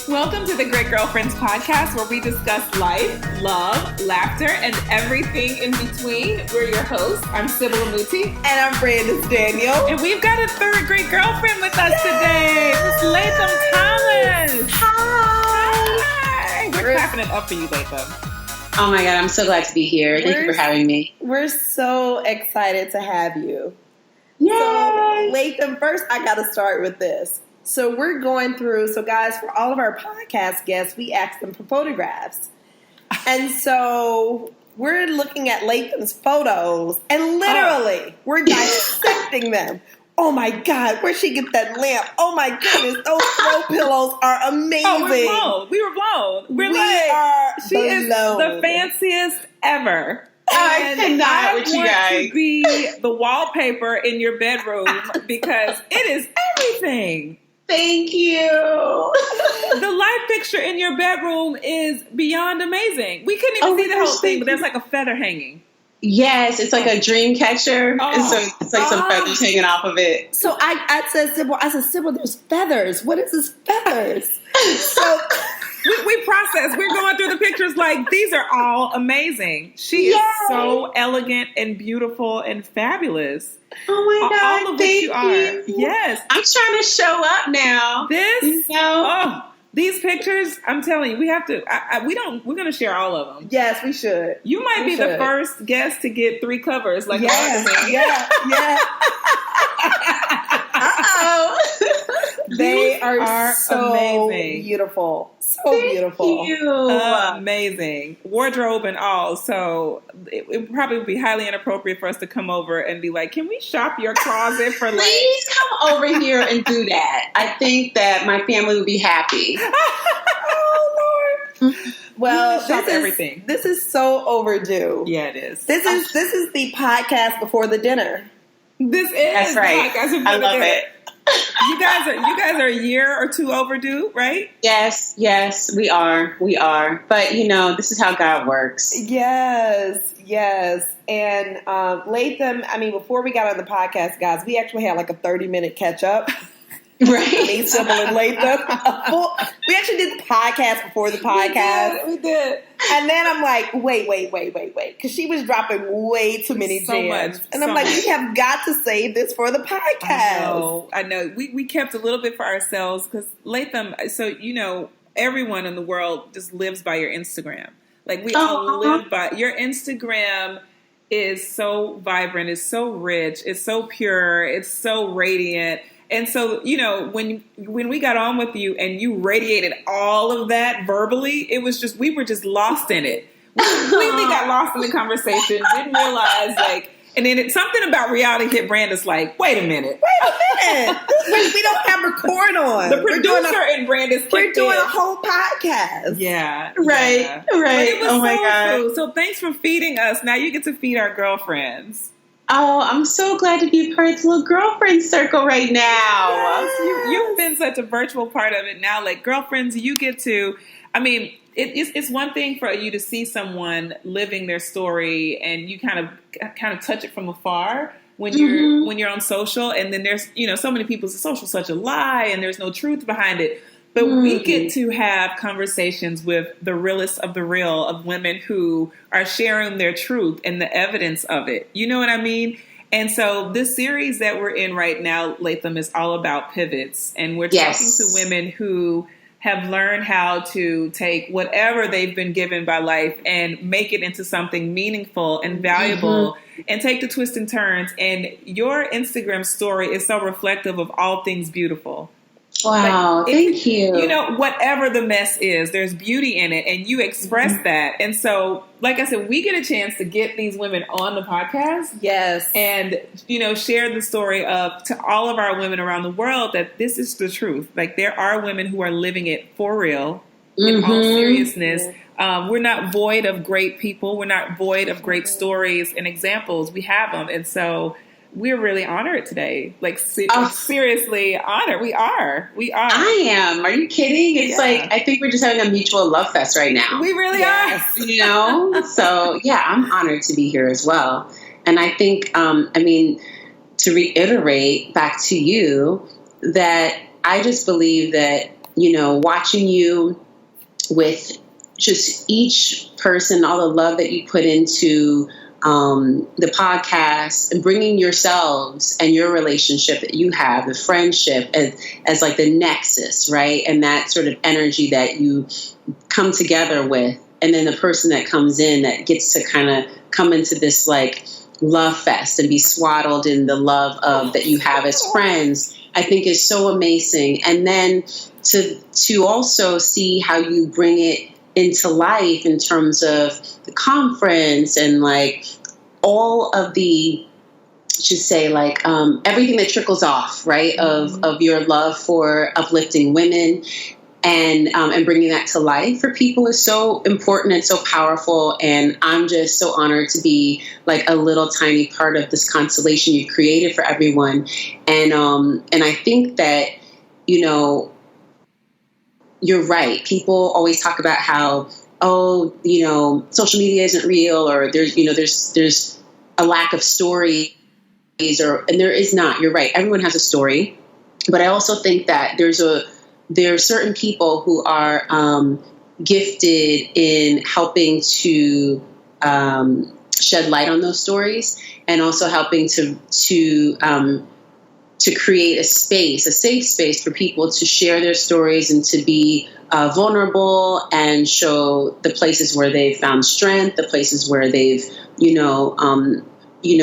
Welcome to the Great Girlfriends podcast, where we discuss life, love, laughter, and everything in between. We're your hosts. I'm Sybil Amuti. And I'm Brandis Daniel. And we've got a third great girlfriend with us today. Miss Latham Thomas. Hi. We're clapping it up for you, Latham. Oh my God, I'm so glad to be here. Thank you for having me. We're so excited to have you. Yay! So, Latham, first I got to start with this. So we're going through, so guys, for all of our podcast guests, we asked them for photographs. And so we're looking at Latham's photos and literally we're dissecting them. Oh my God, where'd she get that lamp? Oh my goodness, those throw pillows are amazing. Oh, we're blown. We were blown. She is the fanciest ever. I cannot with you guys. I want to be the wallpaper in your bedroom because it is everything. Thank you. The light fixture in your bedroom is beyond amazing. We couldn't even see the whole thing, but there's like a feather hanging. Yes, it's like a dream catcher. And so it's like some feathers hanging off of it. So I said, Sybil, there's feathers. What is this feathers? So we process. We're going through the pictures like these are all amazing. She is so elegant and beautiful and fabulous. Oh my God! All of which you are. Yes, I'm trying to show up now. These pictures. I'm telling you, we have to. We're going to share all of them. Yes, we should. You might be the first guest to get 3 covers. Like yeah. They are so amazing. Beautiful. So beautiful. Amazing. Wardrobe and all. So it would probably be highly inappropriate for us to come over and be like, can we shop your closet for like... Please come over here and do that. I think that my family would be happy. Oh, Lord. Well, everything. This is so overdue. Yeah, it is. This is the podcast before the dinner. This is That's right. The podcast before I love dinner. it. You guys are a year or 2 overdue, right? Yes, we are. But this is how God works. Yes. And Latham, before we got on the podcast, guys, we actually had like a 30-minute catch up. Right. Me, Sybil, and Latham. We actually did the podcast before the podcast. We did. And then I'm like, wait. Because she was dropping way too many gems. And I'm like, we have got to save this for the podcast. I know. We kept a little bit for ourselves because Latham, so, everyone in the world just lives by your Instagram. Like we all live by your Instagram. Is so vibrant. It's so rich. It's so pure. It's so radiant. And so, when we got on with you and you radiated all of that verbally, it was just, we were just lost in it. We completely got lost in the conversation, didn't realize, and then something about reality hit Brandis like, wait a minute. We don't have record on. The producer and Brandis we're doing a whole podcast. Yeah. Right. Yeah. But it was my God. Cool. So thanks for feeding us. Now you get to feed our girlfriends. Oh, I'm so glad to be part of the little girlfriend circle right now. Yes. You've been such a virtual part of it now. Like, girlfriends, you get to, it's one thing for you to see someone living their story and you kind of touch it from afar when you're on social. And then there's, so many people say social's such a lie and there's no truth behind it. But we get to have conversations with the realest of the real of women who are sharing their truth and the evidence of it. You know what I mean? And so this series that we're in right now, Latham, is all about pivots. And we're talking to women who have learned how to take whatever they've been given by life and make it into something meaningful and valuable and take the twists and turns. And your Instagram story is so reflective of all things beautiful. Wow, thank you. Whatever the mess is, there's beauty in it, and you express that. And so, like I said, we get a chance to get these women on the podcast. Yes. And, share the story to all of our women around the world that this is the truth. Like, there are women who are living it for real, in all seriousness. We're not void of great people. We're not void of great stories and examples. We have them. And so we're really honored today. Seriously honored. We are. I am. Are you kidding? It's like, I think we're just having a mutual love fest right now. We really are. So yeah, I'm honored to be here as well. And I think, to reiterate back to you that I just believe that, watching you with just each person, all the love that you put into the podcast, and bringing yourselves and your relationship that you have, the friendship as like the nexus, right? And that sort of energy that you come together with. And then the person that comes in that gets to kind of come into this like love fest and be swaddled in the love of that you have as friends, I think is so amazing. And then to also see how you bring it into life in terms of the conference and like all of the, should say like everything that trickles off, right, of your love for uplifting women and bringing that to life for people is so important and so powerful. And I'm just so honored to be like a little tiny part of this constellation you've created for everyone. And I think that, you're right. People always talk about how, social media isn't real, or there's a lack of stories, and there is not. You're right. Everyone has a story, but I also think that there are certain people who are gifted in helping to shed light on those stories, and also helping to create a safe space for people to share their stories and to be vulnerable and show the places where they've found strength, the places where they've,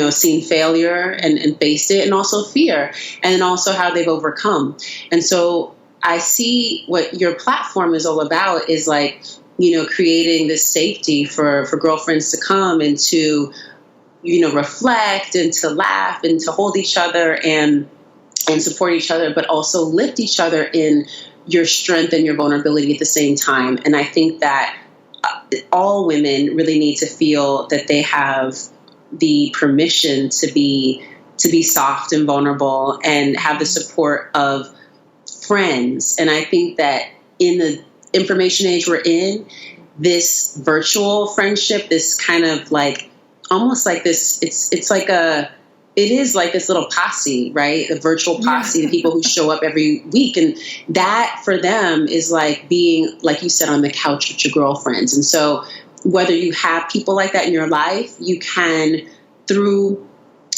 seen failure and faced it, and also fear, and also how they've overcome. And so I see what your platform is all about is like, creating this safety for girlfriends to come and to, reflect and to laugh and to hold each other and support each other, but also lift each other in your strength and your vulnerability at the same time. And I think that all women really need to feel that they have the permission to be soft and vulnerable and have the support of friends. And I think that in the information age we're in, this virtual friendship, this kind of like, almost like this, it is like this little posse, right? A virtual posse, the people who show up every week. And that for them is like being, like you said, on the couch with your girlfriends. And so whether you have people like that in your life, you can, through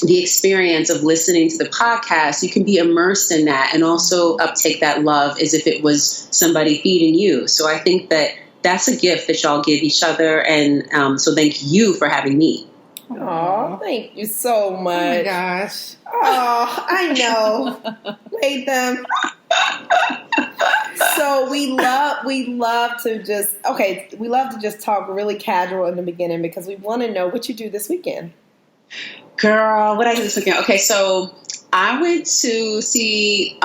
the experience of listening to the podcast, you can be immersed in that and also uptake that love as if it was somebody feeding you. So I think that that's a gift that y'all give each other. And so thank you for having me. Oh, thank you so much. Oh my gosh. Oh, I know. Latham. So we love to just talk really casual in the beginning because we want to know what you do this weekend. Girl, what I do this weekend? Okay, so I went to see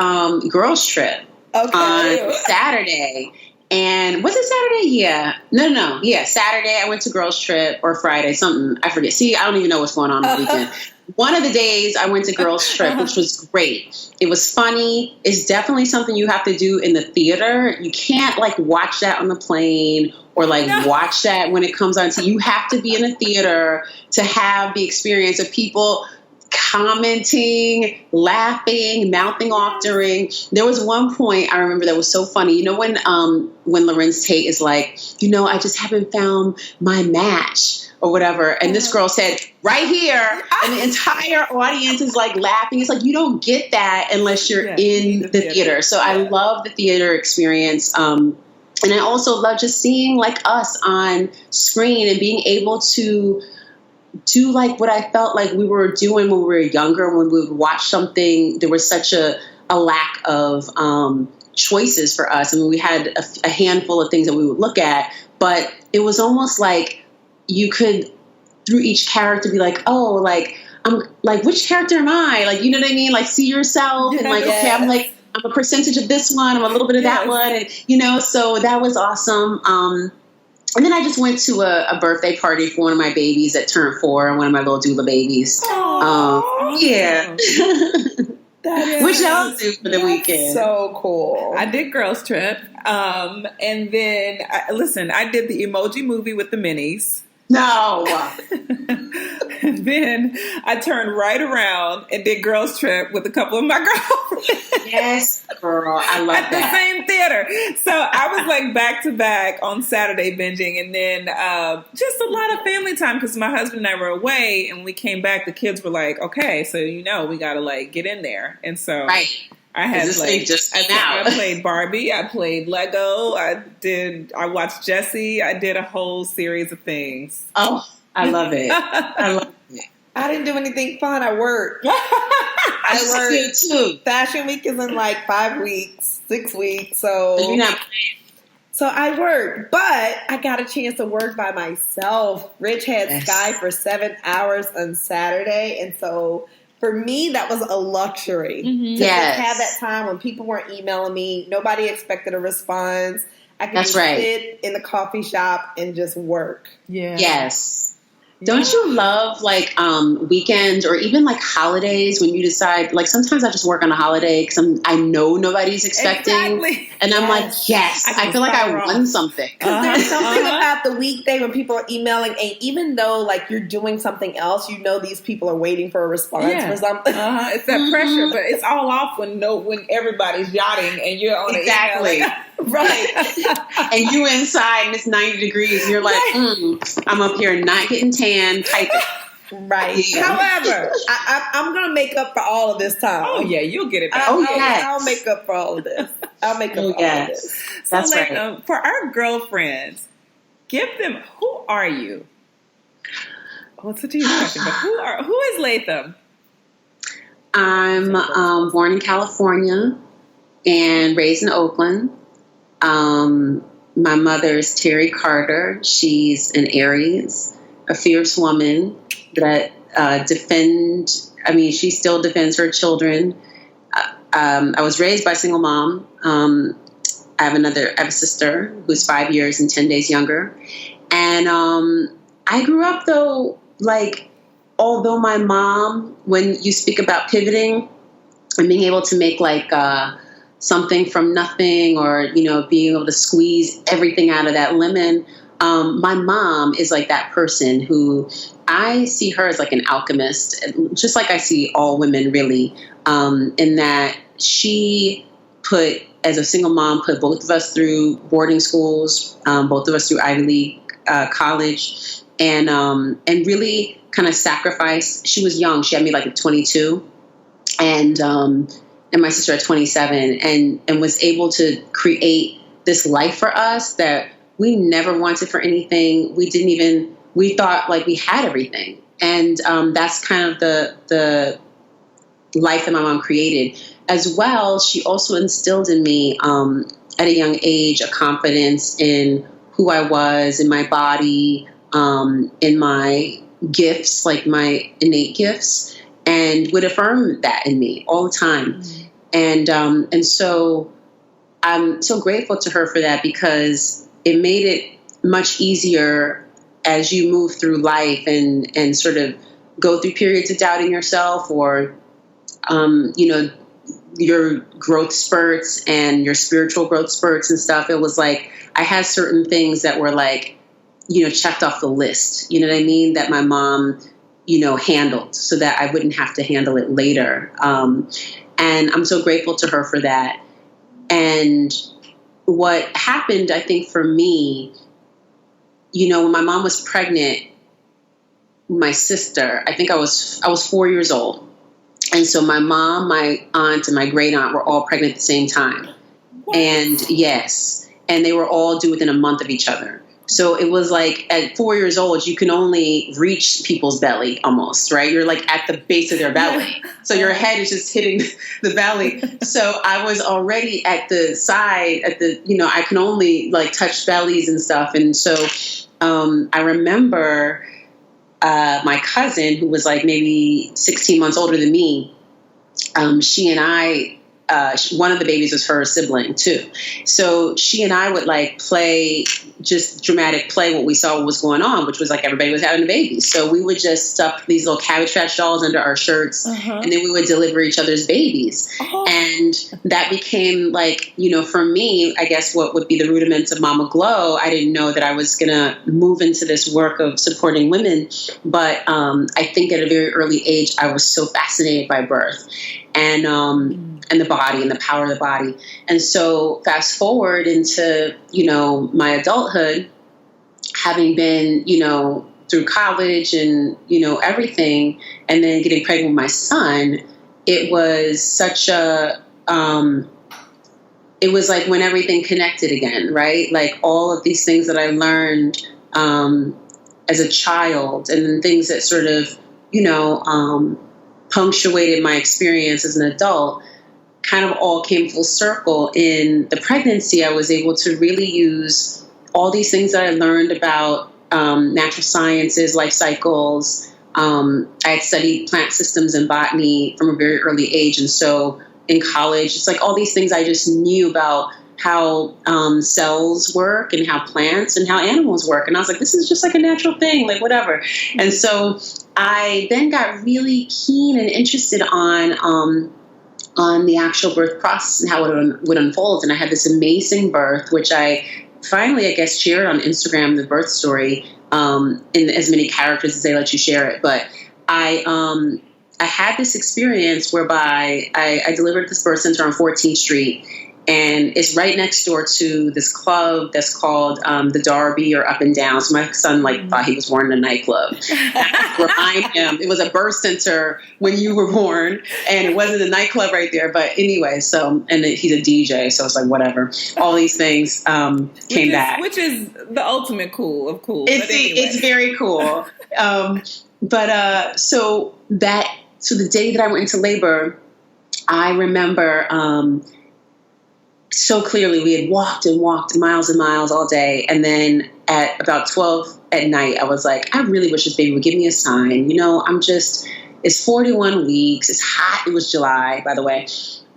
Girls Trip on Saturday. And was it Saturday? Yeah. No. Yeah, Saturday I went to Girls Trip, or Friday, something. I forget. See, I don't even know what's going on the weekend. One of the days I went to Girls Trip, which was great. It was funny. It's definitely something you have to do in the theater. You can't like watch that on the plane or like watch that when it comes on. So you have to be in a theater to have the experience of people commenting, laughing, mouthing off during. There was one point I remember that was so funny. You know when Lorenz Tate is like, I just haven't found my match or whatever, and this girl said, right here, and the entire audience is like laughing. It's like you don't get that unless you're in the theater. So I love the theater experience. And I also love just seeing like us on screen and being able to do like what I felt like we were doing when we were younger. When we would watch something, there was such a lack of choices for us. I mean, we had a handful of things that we would look at, but it was almost like you could, through each character, be like, oh, like, I'm like, which character am I? Like, you know what I mean? Like, see yourself and like, okay, I'm a percentage of this one, I'm a little bit of that one. And, so that was awesome. And then I just went to a birthday party for one of my babies that turned 4, and one of my little doula babies. Yeah. Which y'all do for the weekend. So cool. I did Girls Trip. And then, I did the Emoji Movie with the Minis. No. And then I turned right around and did girls trip with a couple of my girlfriends. Yes, girl. I love at that. The same theater. So I was like back to back on Saturday binging, and then just a lot of family time because my husband and I were away, and when we came back, the kids were like, okay, so we got to like get in there. And so I had I played Barbie, I played Lego, I watched Jessie, I did a whole series of things. Oh, I love it. I love it. I didn't do anything fun. I worked. I worked too. Fashion Week is in like 5 weeks, 6 weeks. So you're not. So I worked, but I got a chance to work by myself. Rich had Sky for 7 hours on Saturday, and so for me, that was a luxury to just have that time when people weren't emailing me. Nobody expected a response. I could sit in the coffee shop and just work. Yeah. Yes. Don't you love like weekends or even like holidays when you decide, like sometimes I just work on a holiday because I know nobody's expecting and I'm like, I feel like I won something. Because there's something about the weekday when people are emailing, and even though like you're doing something else, these people are waiting for a response for something. It's that pressure, but it's all off when everybody's yachting and you're on exactly. Right. And you inside and it's 90 degrees and you're like, I'm up here not getting tan, typing. Right. Yeah. However, I'm going to make up for all of this time. Oh, yeah, you'll get it back. I'll make up for all of this. I'll make up for all of this. So, that's right. For our girlfriends, give them, who are you? Well, it's a deep question, but who is Latham? I'm born in California and raised in Oakland. My mother's Terry Carter. She's an Aries, a fierce woman that she still defends her children. I was raised by a single mom. I have a sister who's 5 years and 10 days younger. And I grew up though, like, although my mom, when you speak about pivoting and being able to make like something from nothing, or being able to squeeze everything out of that lemon, my mom is like that person who I see her as like an alchemist, just like I see all women really, in that she as a single mom, put both of us through boarding schools, both of us through Ivy League college, and really kind of sacrificed. She was young. She had me like at 22, and my sister at 27, and was able to create this life for us that we never wanted for anything. We thought like we had everything. And that's kind of the life that my mom created. As well, she also instilled in me at a young age a confidence in who I was, in my body, in my gifts, like my innate gifts, and would affirm that in me all the time. And so I'm so grateful to her for that, because it made it much easier as you move through life and sort of go through periods of doubting yourself, or, your growth spurts and your spiritual growth spurts and stuff. It was like, I had certain things that were like, checked off the list, you know what I mean? That my mom, handled so that I wouldn't have to handle it later. And I'm so grateful to her for that. And what happened, I think, for me, when my mom was pregnant, my sister, I think I was 4 years old. And so my mom, my aunt, and my great aunt were all pregnant at the same time. What? And and they were all due within a month of each other. So it was like at 4 years old, you can only reach people's belly almost, right? You're like at the base of their belly. So your head is just hitting the belly. So I was already at the side, I can only like touch bellies and stuff. And so I remember my cousin, who was like maybe 16 months older than me, she and I one of the babies was her sibling too. So she and I would like play, just dramatic play what we saw what was going on, which was like everybody was having a baby. So we would just stuff these little Cabbage Patch dolls under our shirts, and then we would deliver each other's babies. And that became like, you know, for me, I guess what would be the rudiments of Mama Glow. I didn't know that I was going to move into this work of supporting women. But I think at a very early age, I was so fascinated by birth and the body and the power of the body. And so fast forward into, you know, my adulthood, having been, you know, through college and, you know, everything, and then getting pregnant with my son, it was such a, it was like when everything connected again, right? Like all of these things that I learned as a child, and then things that sort of, you know, punctuated my experience as an adult, kind of all came full circle. In the pregnancy, I was able to really use all these things that I learned about natural sciences, life cycles. I had studied plant systems and botany from a very early age. And so in college, it's like all these things I just knew about how cells work and how plants and how animals work. And I was like, this is just like a natural thing, like whatever. And so I then got really keen and interested on the actual birth process and how it would unfold. And I had this amazing birth, which I finally, I guess, shared on Instagram, the birth story, in as many characters as they let you share it. But I had this experience whereby I delivered this birth center on 14th Street. And it's right next door to this club that's called the Derby or Up and Down. So my son thought he was born in a nightclub. Remind him, it was a birth center when you were born, and it wasn't a nightclub right there. But anyway, so and he's a DJ, so it's like whatever. All these things came back, which is the ultimate cool of cool. It's very cool. So the day that I went into labor, I remember. So clearly, we had walked and walked miles and miles all day. And then at about 12 at night, I was like, I really wish this baby would give me a sign. You know, it's 41 weeks. It's hot. It was July, by the way.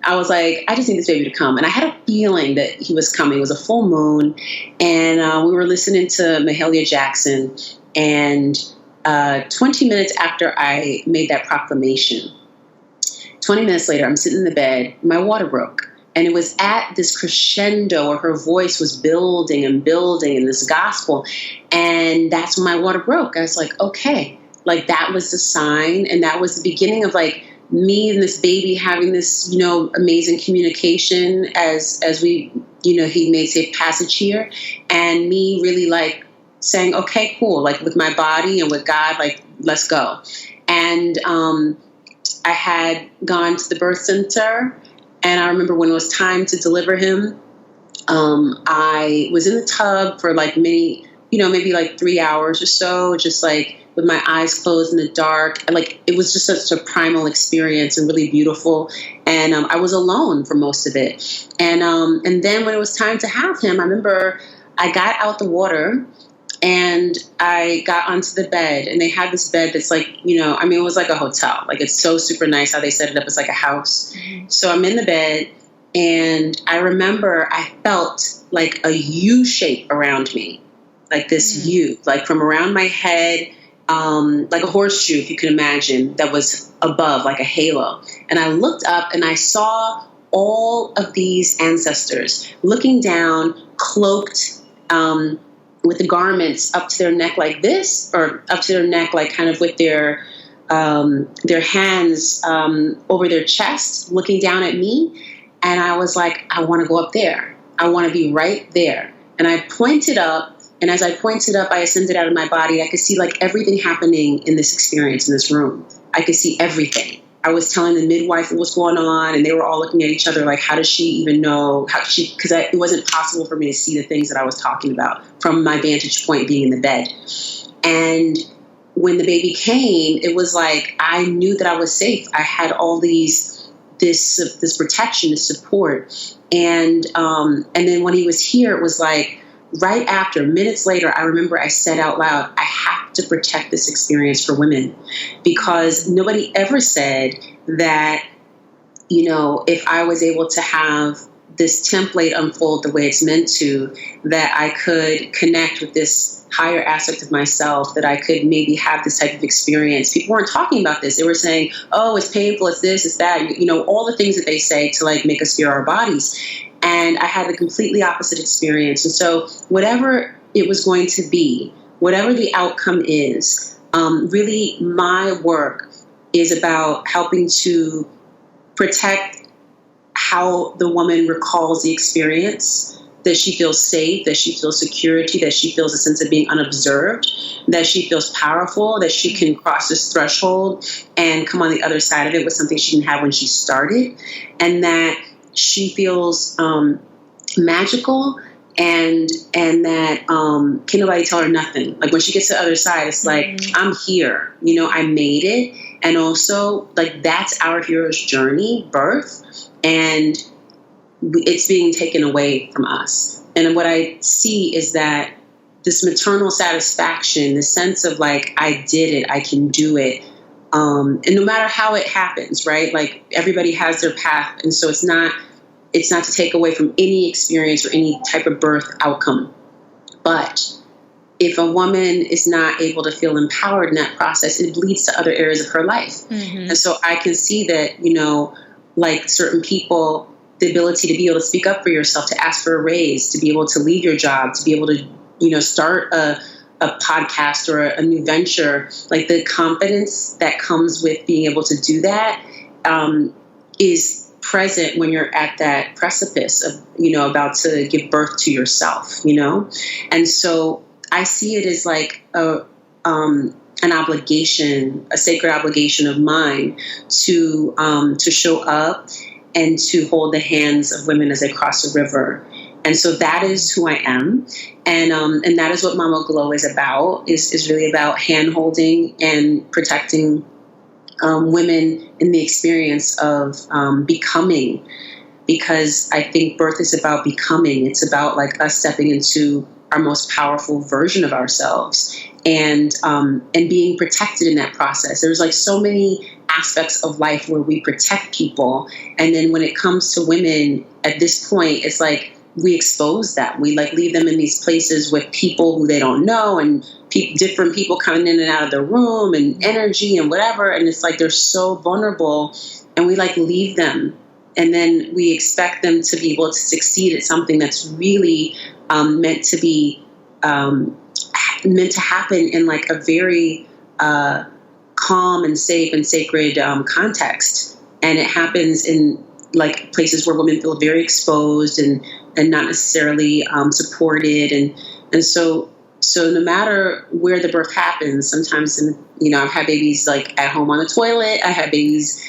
I was like, I just need this baby to come. And I had a feeling that he was coming. It was a full moon. And we were listening to Mahalia Jackson. And 20 minutes after I made that proclamation, 20 minutes later, I'm sitting in the bed. My water broke. And it was at this crescendo where her voice was building and building in this gospel. And that's when my water broke. I was like, okay, like that was the sign. And that was the beginning of like me and this baby having this, you know, amazing communication as we, you know, he made safe passage here. And me really like saying, okay, cool. Like with my body and with God, like, let's go. And I had gone to the birth center. And I remember when it was time to deliver him, I was in the tub for like maybe like 3 hours or so, just like with my eyes closed in the dark. And like, it was just such a primal experience and really beautiful. And I was alone for most of it. And then when it was time to have him, I remember I got out the water and I got onto the bed, and they had this bed that's like, you know, I mean, it was like a hotel. Like, it's so super nice how they set it up. It's like a house. Mm-hmm. So I'm in the bed, and I remember I felt like a U shape around me, like this U, like from around my head, like a horseshoe, if you can imagine, that was above, like a halo. And I looked up, and I saw all of these ancestors looking down, cloaked, with the garments up to their neck like this, or up to their neck, like kind of with their hands over their chest, looking down at me. And I was like, I want to go up there. I want to be right there. And I pointed up, and as I pointed up, I ascended out of my body. I could see like everything happening in this experience in this room. I could see everything. I was telling the midwife what was going on, and they were all looking at each other like, how does she even know? Because it wasn't possible for me to see the things that I was talking about from my vantage point being in the bed. And when the baby came, it was like I knew that I was safe. I had all this protection, this support. And then when he was here, it was like right after, minutes later, I remember I said out loud, I have to protect this experience for women, because nobody ever said that if I was able to have this template unfold the way it's meant to, that I could connect with this higher aspect of myself, that I could maybe have this type of experience. People weren't talking about this. They were saying, oh, it's painful, it's this, it's that, all the things that they say to like make us fear our bodies. And I had the completely opposite experience. And so whatever it was going to be, whatever the outcome is, really my work is about helping to protect how the woman recalls the experience, that she feels safe, that she feels security, that she feels a sense of being unobserved, that she feels powerful, that she can cross this threshold and come on the other side of it with something she didn't have when she started, and that she feels magical, and that can nobody tell her nothing. Like when she gets to the other side, it's like, I'm here, I made it. And also, like, that's our hero's journey, birth, and it's being taken away from us. And what I see is that this maternal satisfaction, the sense of like, I did it, I can do it. And no matter how it happens, right? Like everybody has their path. And so it's not to take away from any experience or any type of birth outcome. But if a woman is not able to feel empowered in that process, it bleeds to other areas of her life. And so I can see that, like certain people, the ability to be able to speak up for yourself, to ask for a raise, to be able to leave your job, to be able to, start a podcast or a new venture, like the confidence that comes with being able to do that is present when you're at that precipice of, about to give birth to yourself, And so I see it as like an obligation, a sacred obligation of mine to show up and to hold the hands of women as they cross the river. And so that is who I am. And that is what Mama Glow is about, is really about hand holding and protecting women in the experience of becoming, because I think birth is about becoming. It's about like us stepping into our most powerful version of ourselves, and being protected in that process. There's like so many aspects of life where we protect people, and then when it comes to women at this point, it's like we expose them. We like leave them in these places with people who they don't know, and different people coming in and out of the room, and energy and whatever, and it's like they're so vulnerable, and we like leave them. And then we expect them to be able to succeed at something that's really meant to happen in like a very calm and safe and sacred context. And it happens in like places where women feel very exposed and not necessarily supported. And so no matter where the birth happens, sometimes I've had babies like at home on the toilet. I had babies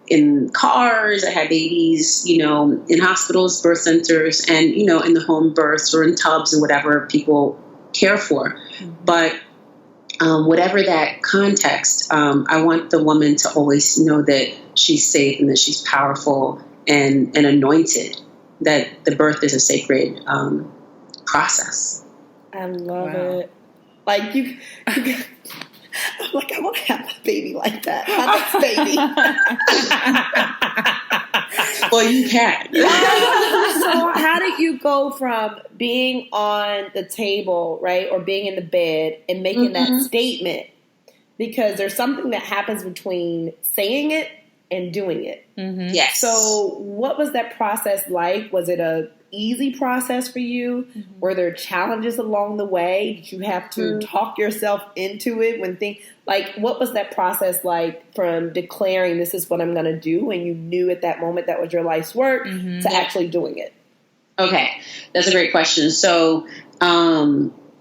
in cars. I had babies, in hospitals, birth centers, and, in the home births or in tubs and whatever people care for. But whatever that context, I want the woman to always know that she's safe and that she's powerful and anointed, that the birth is a sacred process. I love it. Like you I'm like, I want to have a baby like that. My next baby. Well, you can. So how did you go from being on the table, right, or being in the bed and making that statement? Because there's something that happens between saying it and doing it. Yes. So what was that process like? Was it a easy process for you? Were there challenges along the way? Did you have to talk yourself into it when what was that process like from declaring this is what I'm going to do, and you knew at that moment that was your life's work, to actually doing it? Okay. That's a great question. So,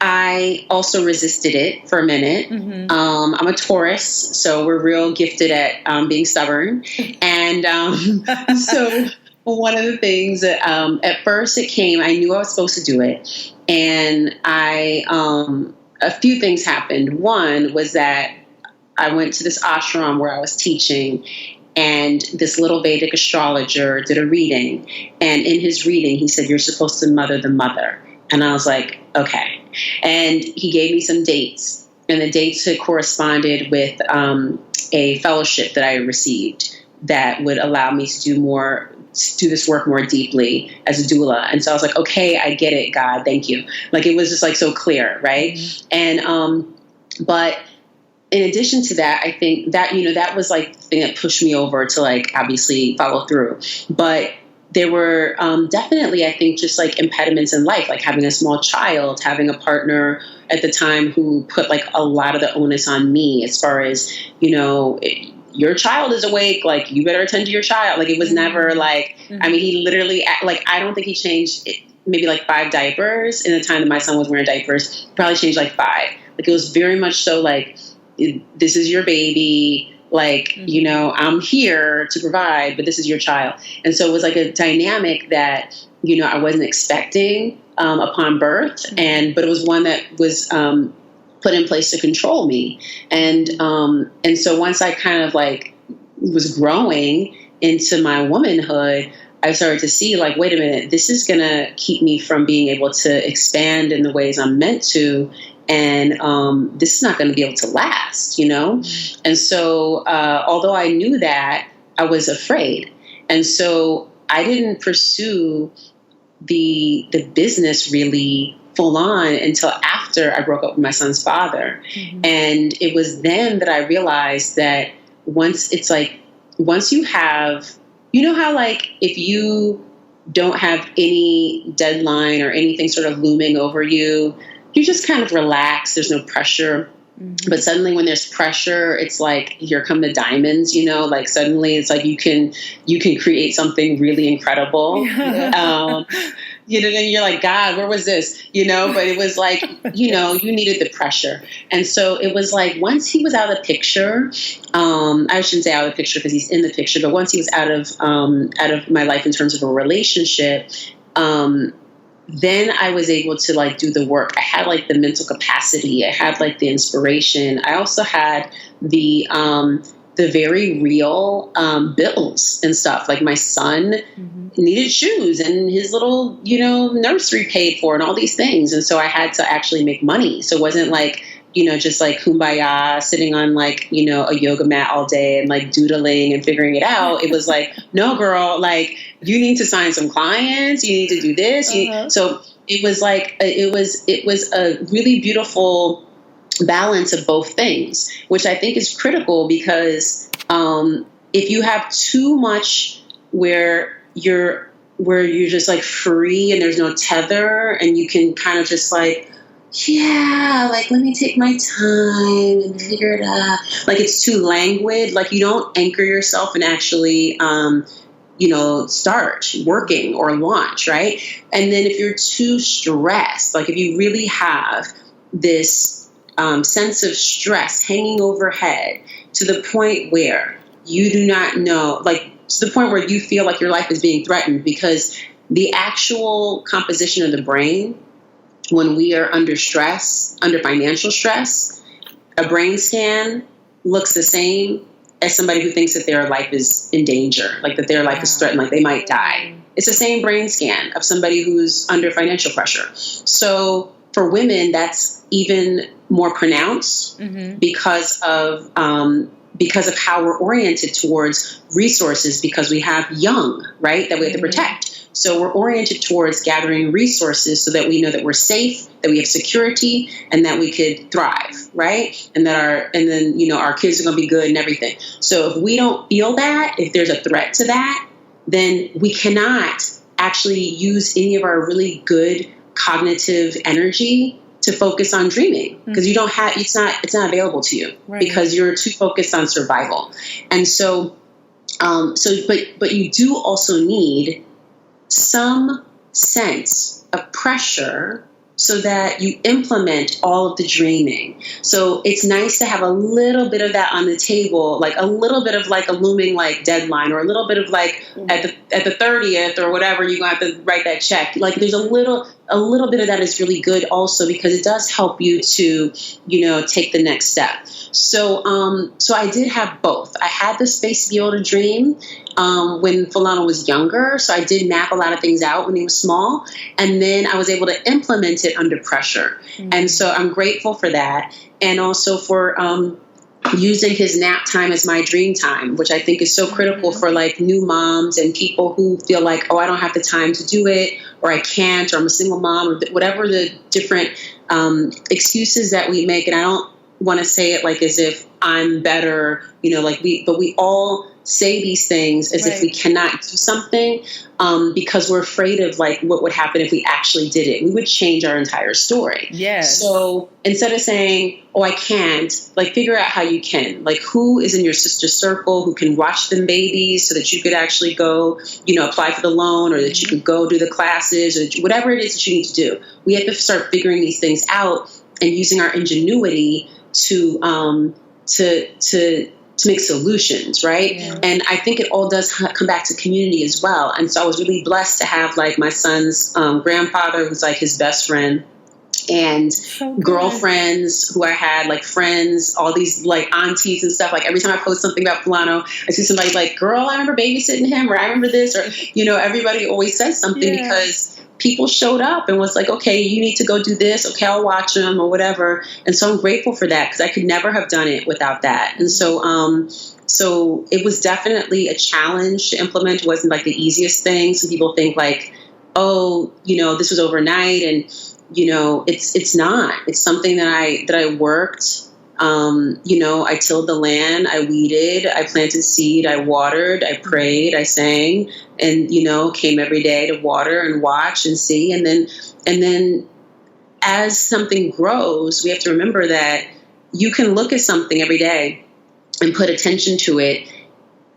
I also resisted it for a minute. I'm a Taurus, so we're real gifted at being stubborn. And so one of the things that at first it came, I knew I was supposed to do it. And a few things happened. One was that I went to this ashram where I was teaching, and this little Vedic astrologer did a reading. And in his reading, he said, "You're supposed to mother the mother." And I was like, okay. And he gave me some dates, and the dates had corresponded with a fellowship that I received that would allow me to do this work more deeply as a doula. And so I was like, okay, I get it, God, thank you. Like, it was just like so clear. Right. And, but in addition to that, I think that, that was like the thing that pushed me over to like, obviously follow through. But there were definitely, I think, just like impediments in life, like having a small child, having a partner at the time who put like a lot of the onus on me as far as, your child is awake, like you better attend to your child. Like, it was never like, I mean, he literally, like, I don't think he changed maybe like 5 diapers in the time that my son was wearing diapers. He probably changed like 5. Like, it was very much so like, this is your baby. Like, I'm here to provide, but this is your child. And so it was like a dynamic that, I wasn't expecting upon birth. But it was one that was put in place to control me. And so once I kind of like was growing into my womanhood, I started to see like, wait a minute, this is going to keep me from being able to expand in the ways I'm meant to. And this is not going to be able to last, And so although I knew that, I was afraid. And so I didn't pursue the business really full on until after I broke up with my son's father. And it was then that I realized that once you have, how like if you don't have any deadline or anything sort of looming over you, you just kind of relax. There's no pressure. But suddenly when there's pressure, it's like, here come the diamonds, like suddenly it's like you can create something really incredible. And you're like, God, where was this? But it was like, you needed the pressure. And so it was like, once he was out of the picture, I shouldn't say out of the picture because he's in the picture, but once he was out of my life in terms of a relationship, then I was able to like do the work. I had like the mental capacity. I had like the inspiration. I also had the very real bills and stuff. Like my son needed shoes and his little, nursery paid for and all these things. And so I had to actually make money. So it wasn't like, just like kumbaya, sitting on like, a yoga mat all day and like doodling and figuring it out. It was like, no, girl, like you need to sign some clients. You need to do this. So it was like, it was a really beautiful balance of both things, which I think is critical because if you have too much where you're just like free and there's no tether and you can kind of just like, yeah, like, let me take my time and figure it out. Like, it's too languid. Like, you don't anchor yourself and actually, start working or launch, right? And then if you're too stressed, like if you really have this sense of stress hanging overhead to the point where you do not know, like to the point where you feel like your life is being threatened, because the actual composition of the brain, when we are under stress, under financial stress, a brain scan looks the same as somebody who thinks that their life is in danger, like that their life is threatened, like they might die. It's the same brain scan of somebody who's under financial pressure. So for women, that's even more pronounced because of how we're oriented towards resources, because we have young, right, that we have to protect. So we're oriented towards gathering resources so that we know that we're safe, that we have security, and that we could thrive, right? And that our kids are going to be good and everything. So if we don't feel that, if there's a threat to that, then we cannot actually use any of our really good cognitive energy to focus on dreaming, because you don't have, it's not available to you, right, because you're too focused on survival. And so, but you do also need some sense of pressure so that you implement all of the dreaming. So it's nice to have a little bit of that on the table, like a little bit of like a looming like deadline, or a little bit of like at the 30th or whatever, you're going to have to write that check. Like there's a little bit of that is really good also, because it does help you to, take the next step. So I did have both. I had the space to be able to dream when Philano was younger. So I did map a lot of things out when he was small. And then I was able to implement it under pressure. And so I'm grateful for that. And also for using his nap time as my dream time, which I think is so critical for like new moms and people who feel like, oh, I don't have the time to do it, or I can't, or I'm a single mom, or whatever the different excuses that we make. And I don't want to say it like as if I'm better, but we all say these things as if we cannot do something because we're afraid of like what would happen if we actually did it. We would change our entire story. Yes. So instead of saying, oh, I can't, like figure out how you can. Like who is in your sister's circle who can watch them babies so that you could actually go, apply for the loan, or that you could go do the classes, or whatever it is that you need to do. We have to start figuring these things out and using our ingenuity to make solutions, right? Yeah. And I think it all does come back to community as well. And so I was really blessed to have like my son's grandfather, who's like his best friend, and girlfriends who I had, like friends, all these like aunties and stuff. Like every time I post something about Fulano, I see somebody like, girl, I remember babysitting him, or I remember this, or, everybody always says something because people showed up and was like, okay, you need to go do this. Okay, I'll watch them or whatever. And so I'm grateful for that because I could never have done it without that. And so it was definitely a challenge to implement. It wasn't like the easiest thing. Some people think like, oh, this was overnight, and it's not. It's something that I worked. I tilled the land, I weeded, I planted seed, I watered, I prayed, I sang, and, came every day to water and watch and see. And then as something grows, we have to remember that you can look at something every day and put attention to it.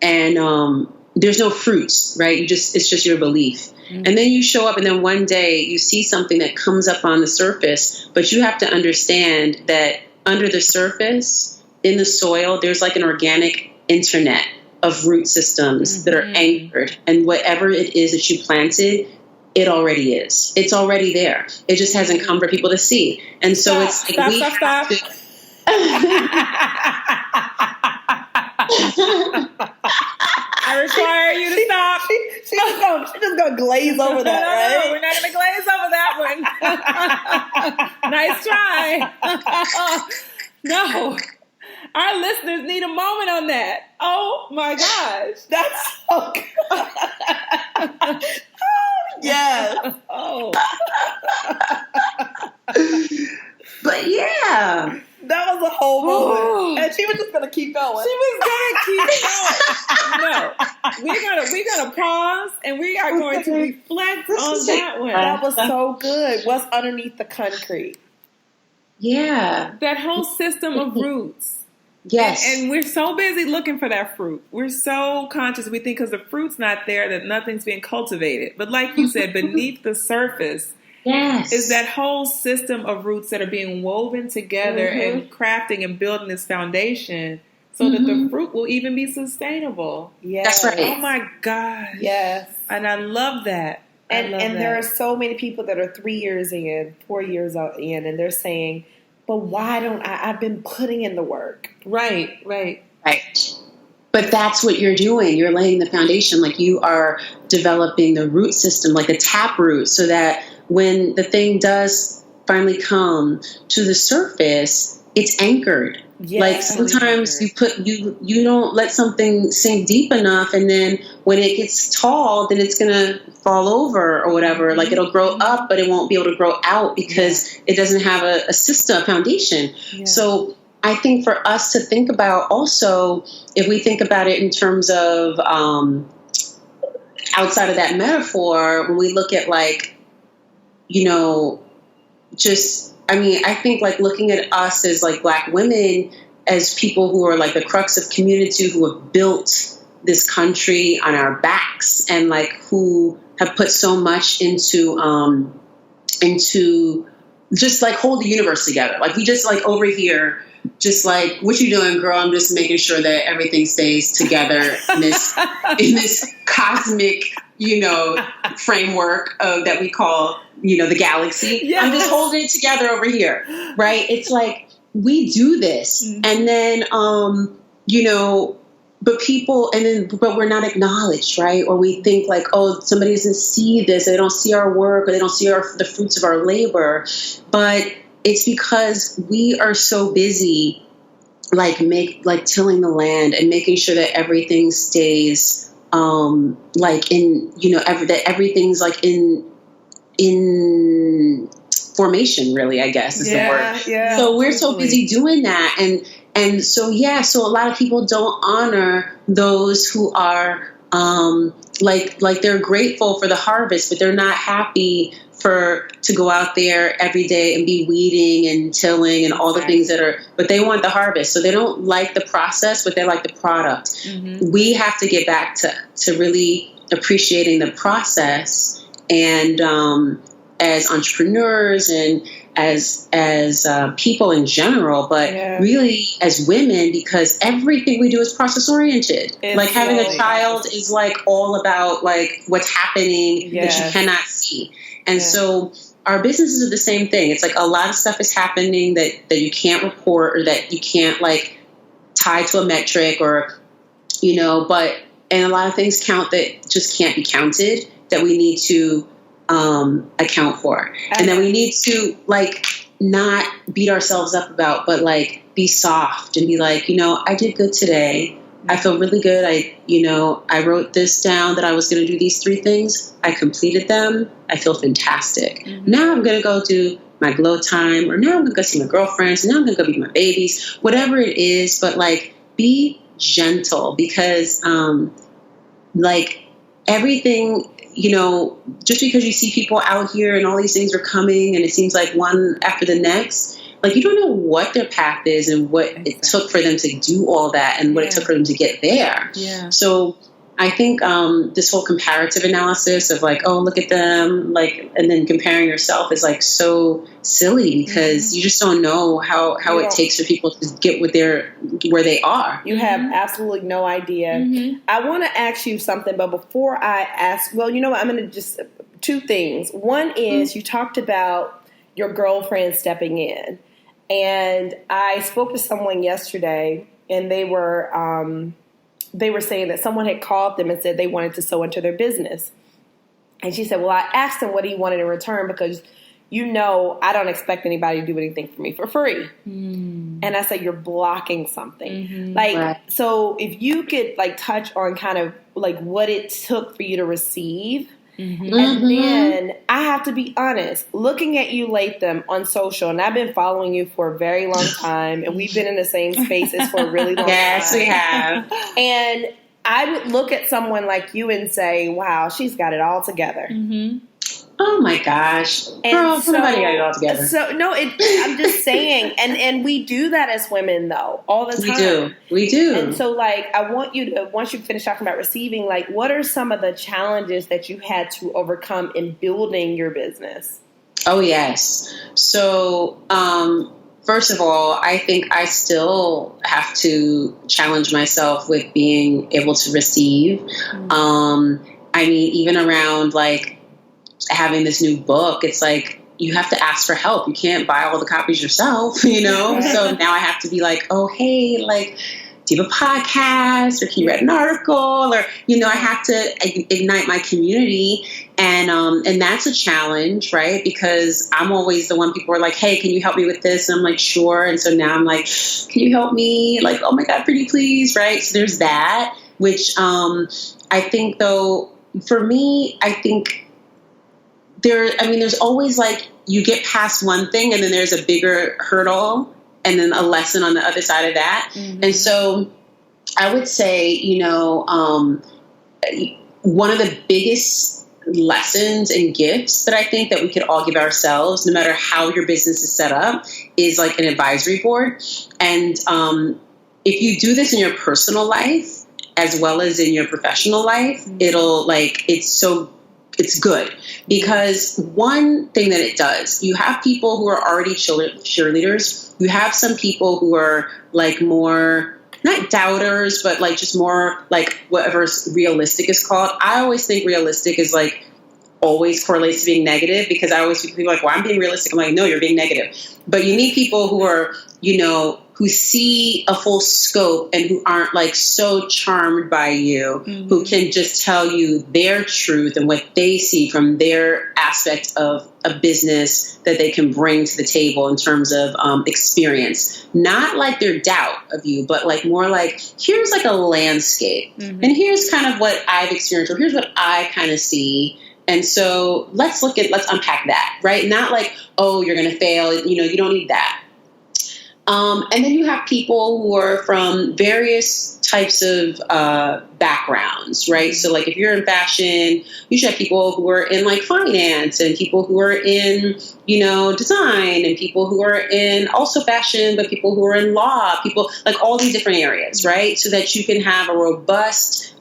And, there's no fruits, right? It's just your belief. Mm-hmm. And then you show up and then one day you see something that comes up on the surface, but you have to understand that under the surface, in the soil, there's like an organic internet of root systems that are anchored. And whatever it is that you planted, it already is. It's already there. It just hasn't come for people to see. And so it's like we have to... I require you to stop. She's just gonna glaze over that, right? No, we're not gonna glaze over that one. Nice try. No. Our listeners need a moment on that. Oh my gosh. That's so good. Oh, yes. Oh. But yeah. That was a whole moment. And she was just going to keep going. She was going to keep going. No. We're gonna pause and we are going to reflect on that one. That was so good. What's underneath the concrete? Yeah. That whole system of roots. Yes. And we're so busy looking for that fruit. We're so conscious. We think because the fruit's not there that nothing's being cultivated. But like you said, beneath the surface, is that whole system of roots that are being woven together and crafting and building this foundation so that the fruit will even be sustainable. Yes. That's right. Oh my gosh. Yes. And I love that. And there are so many people that are 3 years in, 4 years in, and they're saying, but why don't I've been putting in the work. Right. But that's what you're doing. You're laying the foundation. Like you are developing the root system, like the tap root, so that when the thing does finally come to the surface, it's anchored. Yes, like sometimes you don't let something sink deep enough, and then when it gets tall, then it's gonna fall over or whatever. Like it'll grow up, but it won't be able to grow out because it doesn't have a system, a foundation. Yeah. So I think for us to think about also, if we think about it in terms of outside of that metaphor, when we look at like, I think like looking at us as like Black women, as people who are like the crux of community, who have built this country on our backs and like who have put so much into just like hold the universe together. Like we just like over here, just like, what you doing, girl? I'm just making sure that everything stays together in this cosmic, framework that we call, the galaxy. Yes. I'm just holding it together over here, right? It's like we do this, and then, but we're not acknowledged, right? Or we think like, oh, somebody doesn't see this, they don't see our work, or they don't see the fruits of our labor, but it's because we are so busy tilling the land and making sure that everything stays that everything's in formation, really, I guess is the word. Yeah, so we're so busy doing that, and so a lot of people don't honor those who are they're grateful for the harvest, but they're not happy to go out there every day and be weeding and tilling and all the things but they want the harvest. So they don't like the process, but they like the product. Mm-hmm. We have to get back to really appreciating the process, and as entrepreneurs and as people in general, but really as women, because everything we do is process oriented. Having a child is all about what's happening that you cannot see. And so our businesses are the same thing. It's a lot of stuff is happening that you can't report, or that you can't tie to a metric, or, and a lot of things count that just can't be counted, that we need to account for. And then we need to not beat ourselves up about, but be soft and be I did good today. I feel really good. I wrote this down that I was going to do these 3 things. I completed them. I feel fantastic. Mm-hmm. Now I'm going to go do my glow time, or now I'm going to go see my girlfriends, and now I'm going to go be with my babies, whatever it is. But be gentle, because everything, just because you see people out here and all these things are coming and it seems like one after the next, you don't know what their path is and what it took for them to do all that, and what it took for them to get there. Yeah. So I think this whole comparative analysis of oh, look at them, and then comparing yourself is so silly, because you just don't know how it takes for people to get where they are. You have absolutely no idea. Mm-hmm. I want to ask you something, but before I ask, I'm going to just 2 things. One is you talked about your girlfriend stepping in. And I spoke to someone yesterday, and they were saying that someone had called them and said they wanted to sow into their business. And she said, well, I asked him what he wanted in return, because, I don't expect anybody to do anything for me for free. Mm. And I said, you're blocking something. Mm-hmm. So if you could touch on kind of what it took for you to receive. Mm-hmm. And then I have to be honest, looking at you, Latham, on social, and I've been following you for a very long time, and we've been in the same spaces for a really long time. Yes, we have. And I would look at someone like you and say, wow, she's got it all together. Mm-hmm. Oh my gosh. Girl, somebody got it all together. So no, I'm just saying, and we do that as women though, all the time. We do. And so I want you to, once you finish talking about receiving, what are some of the challenges that you had to overcome in building your business? Oh yes. So, first of all, I think I still have to challenge myself with being able to receive. Mm-hmm. Even around having this new book, it's you have to ask for help. You can't buy all the copies yourself, So now I have to be oh, hey, do you have a podcast, or can you read an article, or, I have to ignite my community. And that's a challenge, right? Because I'm always the one people are hey, can you help me with this? And I'm sure. And so now I'm can you help me? Oh my God, pretty please. Right. So there's that, which, I think though, for me, I think there's always you get past one thing, and then there's a bigger hurdle, and then a lesson on the other side of that. Mm-hmm. And so I would say, one of the biggest lessons and gifts that I think that we could all give ourselves, no matter how your business is set up, is an advisory board. And if you do this in your personal life as well as in your professional life, it'll it's good, because one thing that it does, you have people who are already cheerleaders. You have some people who are more, not doubters, but just more whatever realistic is called. I always think realistic is always correlates to being negative, because I always see people well, I'm being realistic. I'm no, you're being negative. But you need people who are, who see a full scope and who aren't like so charmed by you, who can just tell you their truth and what they see from their aspect of a business that they can bring to the table in terms of experience. Not like their doubt of you, but like more like, here's like a landscape and here's kind of what I've experienced, or here's what I kind of see. And so let's unpack that, right? Not like, oh, you're going to fail. You don't need that. And then you have people who are from various types of backgrounds, right? So like if you're in fashion, you should have people who are in like finance and people who are in, design and people who are in also fashion, but people who are in law, people like all these different areas, right? So that you can have a robust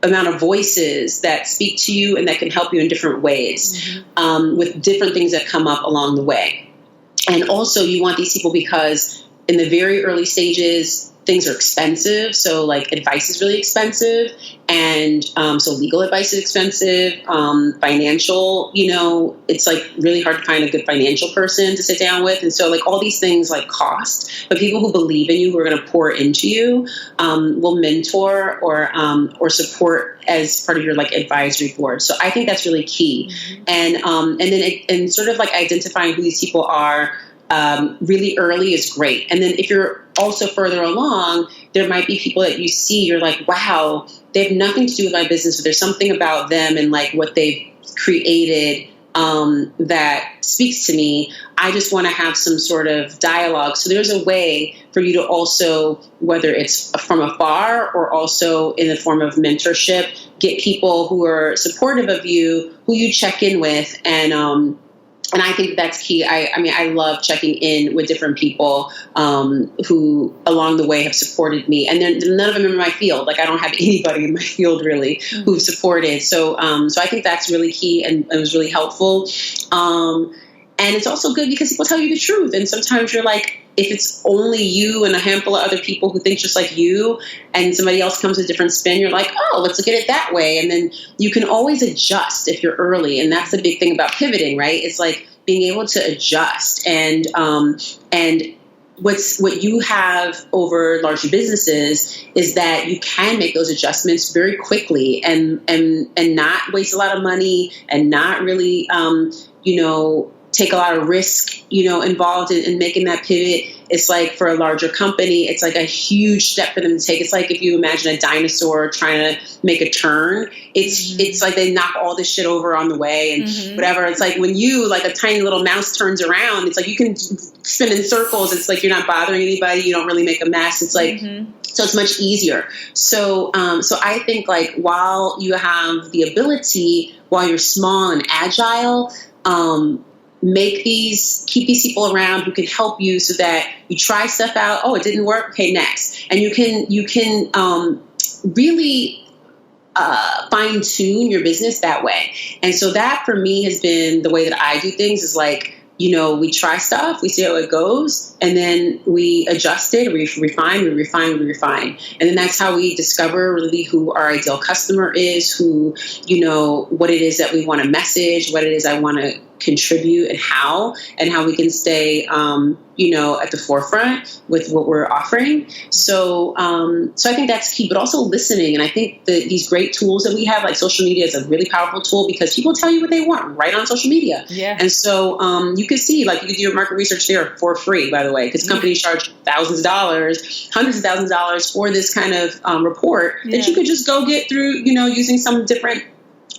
amount of voices that speak to you and that can help you in different ways with different things that come up along the way. And also you want these people because in the very early stages, things are expensive. So like advice is really expensive. And so legal advice is expensive. Financial, it's like really hard to find a good financial person to sit down with. And so like all these things like cost, but people who believe in you, who are going to pour into you, will mentor or support as part of your like advisory board. So I think that's really key. And then sort of like identifying who these people are really early is great. And then if you're also further along, there might be people that you see, you're like, wow, they have nothing to do with my business, but there's something about them and like what they've created that speaks to me. I just want to have some sort of dialogue. So there's a way for you to also, whether it's from afar or also in the form of mentorship, get people who are supportive of you, who you check in with. And I think that's key. I love checking in with different people who along the way have supported me. And then none of them in my field. Like I don't have anybody in my field really who've supported. So I think that's really key and it was really helpful. And it's also good because people tell you the truth. And sometimes you're like, if it's only you and a handful of other people who think just like you and somebody else comes with a different spin, you're like, oh, let's look at it that way. And then you can always adjust if you're early. And that's the big thing about pivoting, right? It's like being able to adjust. And what you have over larger businesses is that you can make those adjustments very quickly and not waste a lot of money and not really, take a lot of risk, involved in making that pivot. It's like for a larger company, it's like a huge step for them to take. It's like if you imagine a dinosaur trying to make a turn, it's like they knock all this shit over on the way and whatever. It's like when you, like a tiny little mouse turns around, it's like you can spin in circles. It's like you're not bothering anybody. You don't really make a mess. It's like, so it's much easier. So I think like while you have the ability, while you're small and agile, keep these people around who can help you so that you try stuff out. Oh, it didn't work. Okay, next. And you can really fine tune your business that way. And so that for me has been the way that I do things is like, we try stuff, we see how it goes, and then we adjust it, we refine. And then that's how we discover really who our ideal customer is, who, what it is that we want to message, what it is I want to contribute and how we can stay, at the forefront with what we're offering. So I think that's key, but also listening. And I think that these great tools that we have, like social media is a really powerful tool because people tell you what they want right on social media. Yeah. And so you can see, like you can do your market research there for free, by the way, because companies charge thousands of dollars, hundreds of thousands of dollars for this kind of report that you could just go get through, using some different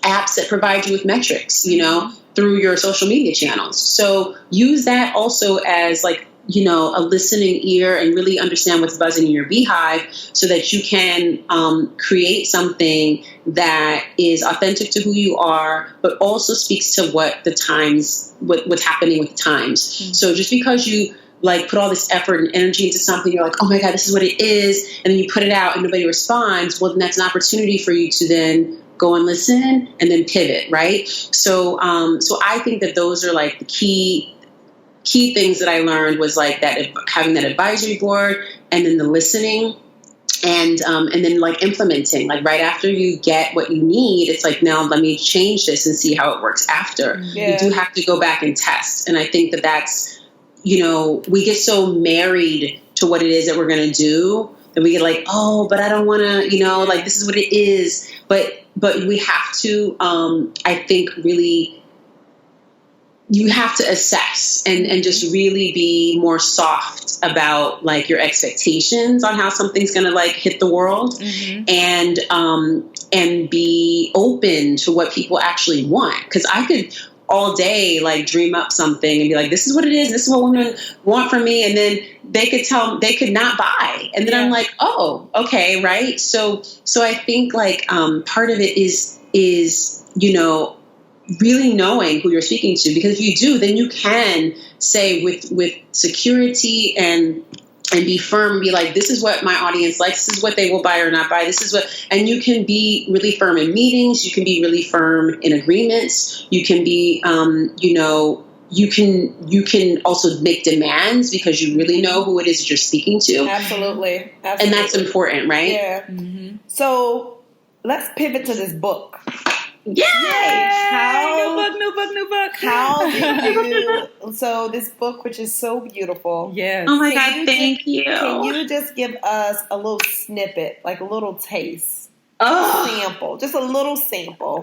apps that provide you with metrics, through your social media channels. So use that also as like, a listening ear and really understand what's buzzing in your beehive so that you can create something that is authentic to who you are, but also speaks to what the times, what's happening with the times. So just because you like put all this effort and energy into something, you're like, oh my God, this is what it is. And then you put it out and nobody responds. Well, then that's an opportunity for you to then go and listen and then pivot. Right. So I think that those are like the key things that I learned was like that, having that advisory board and then the listening and then like implementing, like right after you get what you need, it's like, now let me change this and see how it works after. You do have to go back and test. And I think that that's, we get so married to what it is that we're going to do that we get like, oh, but I don't want to, like this is what it is. But we have to, I think, really, you have to assess and just really be more soft about like your expectations on how something's going to like hit the world, and be open to what people actually want. Because I could all day like dream up something and be like, this is what it is, this is what women want from me, and then they could not buy, and then I'm like, oh, okay, right. So I think like part of it is really knowing who you're speaking to, because if you do, then you can say with security and be firm and be like, this is what my audience likes, this is what they will buy or not buy, this is what, and you can be really firm in meetings, you can be really firm in agreements, you can be, you can also make demands because you really know who it is that you're speaking to. Absolutely. And that's important, right? Yeah. Mm-hmm. So let's pivot to this book. Yay! New book. How did you? So this book, which is so beautiful. Yes. Oh my God! Thank you. Can you just give us a little snippet, like a little taste, sample, just a little sample?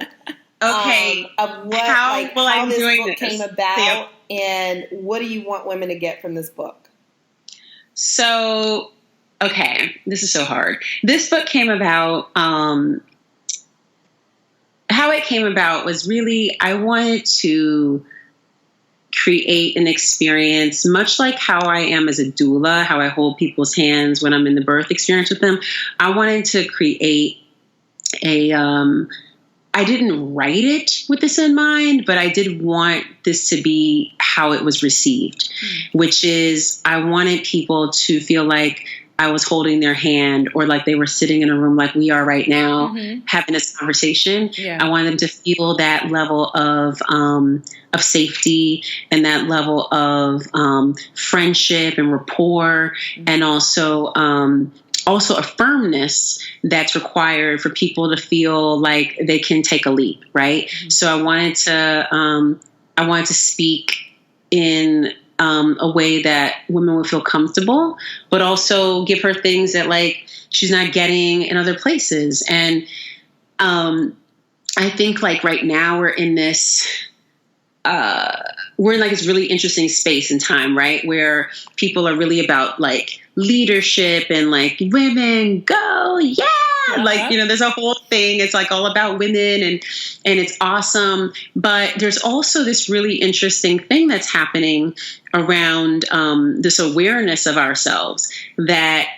Okay. Of what, how this book came about, and what do you want women to get from this book? So, okay, this is so hard. This book came about. How it came about was really, I wanted to create an experience, much like how I am as a doula, how I hold people's hands when I'm in the birth experience with them. I wanted to create I didn't write it with this in mind, but I did want this to be how it was received, which is I wanted people to feel like I was holding their hand, or like they were sitting in a room like we are right now, having this conversation. Yeah. I wanted them to feel that level of safety and that level of friendship and rapport, and also a firmness that's required for people to feel like they can take a leap, right? So I wanted to speak in a way that women would feel comfortable, but also give her things that like she's not getting in other places. And I think like right now we're in this really interesting space and time, right? Where people are really about like leadership and like women go, yeah. Like, there's a whole thing. It's like all about women and it's awesome. But there's also this really interesting thing that's happening around this awareness of ourselves that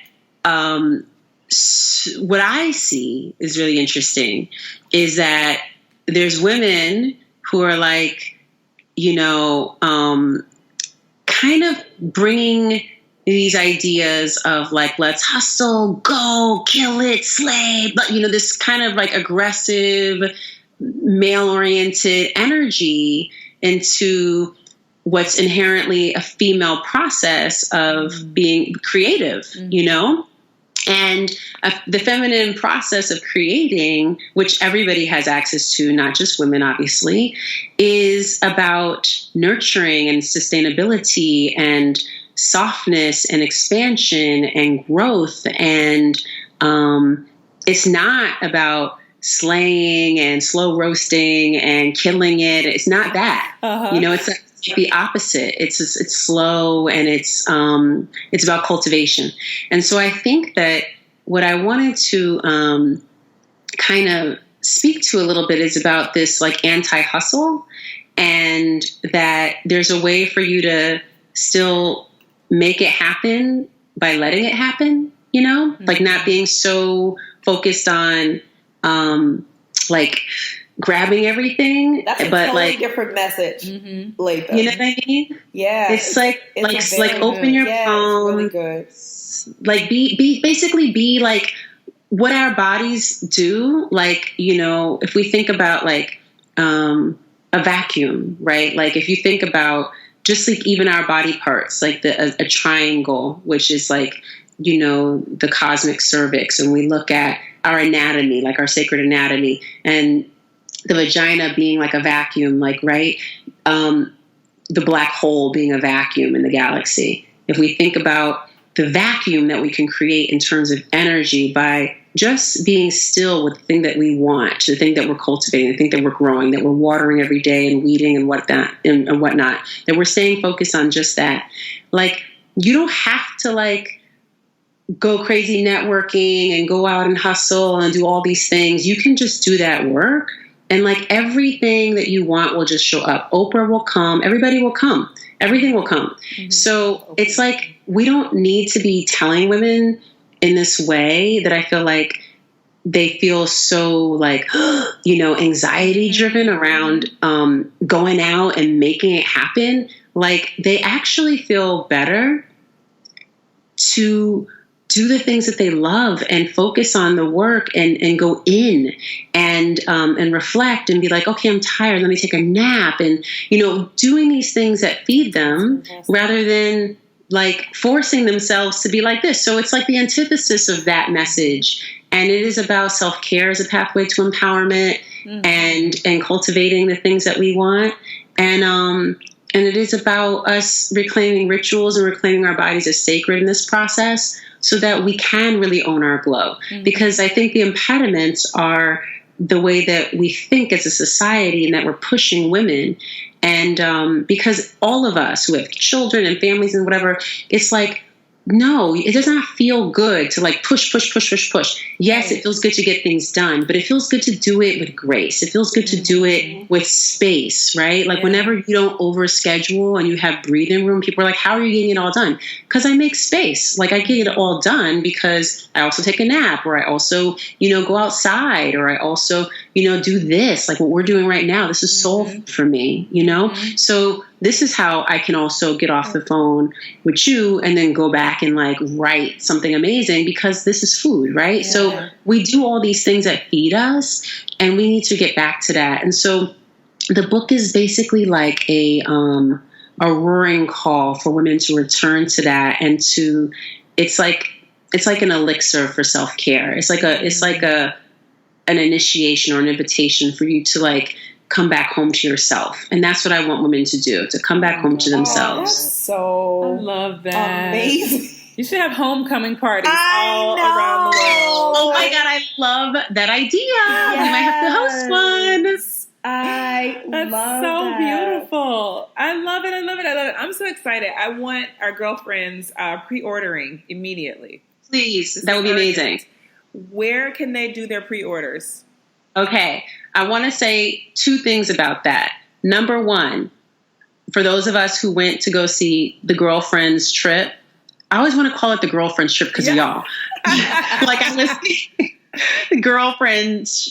what I see is really interesting is that there's women who are like, kind of bringing these ideas of like, let's hustle, go, kill it, slay, but this kind of like aggressive, male-oriented energy into what's inherently a female process of being creative, And the feminine process of creating, which everybody has access to, not just women, obviously, is about nurturing and sustainability and softness and expansion and growth. And it's not about slaying and slow roasting and killing it. It's not that. It's the opposite. It's slow and it's about cultivation. And so I think that what I wanted to kind of speak to a little bit is about this like anti-hustle, and that there's a way for you to still make it happen by letting it happen, like not being so focused on like grabbing everything. That's a totally different message, Latham. You know what I mean? Yeah. It's like open your phone. It's really good. Like be like what our bodies do. Like, if we think about like a vacuum, right? Like if you think about just like even our body parts, like a triangle, which is like, the cosmic cervix, and we look at our anatomy, like our sacred anatomy, and the vagina being like a vacuum, like, right? the black hole being a vacuum in the galaxy, if we think about the vacuum that we can create in terms of energy by just being still with the thing that we want, the thing that we're cultivating, the thing that we're growing, that we're watering every day and weeding and whatnot, that we're staying focused on just that. Like, you don't have to like go crazy networking and go out and hustle and do all these things. You can just do that work, and like everything that you want will just show up. Oprah will come. Everybody will come. Everything will come. Mm-hmm. So it's like, we don't need to be telling women in this way that I feel like they feel so like, anxiety driven around going out and making it happen. Like, they actually feel better to do the things that they love and focus on the work and go in and reflect and be like, okay, I'm tired. Let me take a nap. And, doing these things that feed them rather than like forcing themselves to be like this. So it's like the antithesis of that message. And it is about self-care as a pathway to empowerment and cultivating the things that we want. And it is about us reclaiming rituals and reclaiming our bodies as sacred in this process so that we can really own our glow. Mm-hmm. Because I think the impediments are the way that we think as a society and that we're pushing women. And because all of us who have children and families and whatever, it's like, no, it does not feel good to like push. Yes, it feels good to get things done, but it feels good to do it with grace. It feels good to do it with space, right? Like whenever you don't overschedule and you have breathing room, people are like, how are you getting it all done? Because I make space. Like I get it all done because I also take a nap, or I also, go outside, or I also, do this, like what we're doing right now. This is soul for me, So this is how I can also get off the phone with you and then go back and like write something amazing, because this is food, right? Yeah. So we do all these things that feed us, and we need to get back to that. And so the book is basically like a roaring call for women to return to that, and it's like an elixir for self-care. It's like an initiation or an invitation for you to like come back home to yourself. And that's what I want women to do, to come back home to themselves. That's so I love that. Amazing. You should have homecoming parties all around the world. Oh my God, I love that idea. Yes. We might have to host one. That's so beautiful. I love it. I'm so excited. I want our girlfriends pre-ordering immediately. Please, that would be amazing. Where can they do their pre-orders? Okay, I want to say two things about that. Number one, for those of us who went to go see the girlfriend's trip, I always want to call it the girlfriend's trip because of y'all. Like I was the